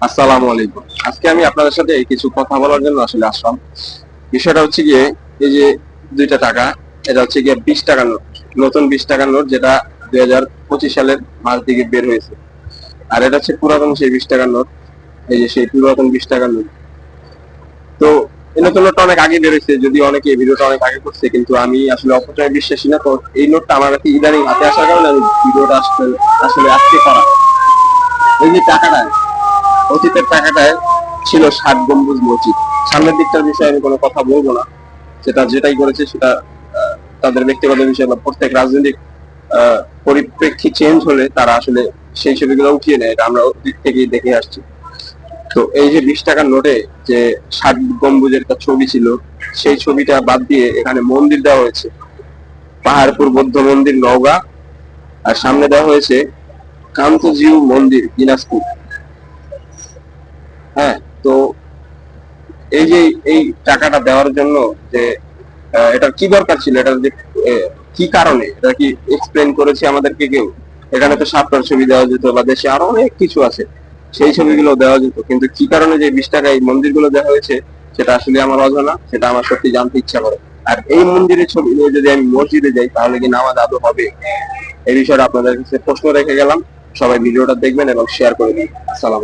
আসসালামু আলাইকুম। আজকে আমি আপনাদের সাথে কিছু কথা বলার জন্য আসলে আসলাম। বিষয়টা হচ্ছে গিয়ে এই যে 2টা টাকা, এটা হচ্ছে গিয়ে 20 টাকার নোট। নতুন 20 টাকার নোট, যেটা 2025 সালের মাঝ দিকে বের হয়েছে। আর এটা হচ্ছে পুরাতন সেই 20 টাকার নোট। এই যে সেই পুরাতন 20 টাকার নোট। তো এই নতুন নোটটা অনেক আগে বের হয়েছে, যদি অনেকে এই ভিডিওটা অনেক আগে করছে, কিন্তু আমি আসলে অপচয় বিশ্বাসী না। তো এই নোটটা আমার কাছে ইদানিং হাতে আসার কারণে আমি ভিডিওটা আসলে আজকে করা। এই যে টাকাটা, অতীতের টাকাটায় ছিল 60 গম্বুজ মসজিদ। সামনের দিকটার বিষয়ে আমি কোনো কথা বলবো না, সেটা যেটাই করেছে সেটা তাদের ব্যক্তিগত বিষয়। বা প্রত্যেক রাজনৈতিক পরিপ্রেক্ষি চেঞ্জ হলে তারা আসলে সেই ছবিগুলো উঠিয়ে নেয়, এটা আমরা অতীত থেকেই দেখে আসছি। তো এই যে 20 টাকার নোটে যে 60 গম্বুজের একটা ছবি ছিল, সেই ছবিটা বাদ দিয়ে এখানে মন্দির দেওয়া হয়েছে। পাহাড়পুর বৌদ্ধ মন্দির নওগাঁ, আর সামনে দেওয়া হয়েছে কান্তজিউ মন্দির দিনাজপুর। হ্যাঁ, তো এই যে এই টাকাটা দেওয়ার জন্য যে এটার কি দরকার ছিল, এটার যে কি কারণে, এটা কি এক্সপ্লেন করেছে আমাদেরকে কেউ? এখানে তো সাপটার ছবি দেওয়া যেত, বা দেশে আরো অনেক কিছু আছে, সেই ছবিগুলো দেওয়া যেত, কিন্তু কি কারণে যে 20 টাকায় এই মন্দিরগুলো দেওয়া হয়েছে সেটা আসলে আমার অজানা। সেটা আমার সত্যি জানতে ইচ্ছা করে। আর এই মন্দিরের ছবি নিয়ে যদি আমি মসজিদে যাই, তাহলে কি নামাজ আদৌ হবে? এই বিষয়টা আপনাদের কাছে প্রশ্ন রেখে গেলাম। সবাই ভিডিওটা দেখবেন এবং শেয়ার করে দিন। আসসালাম।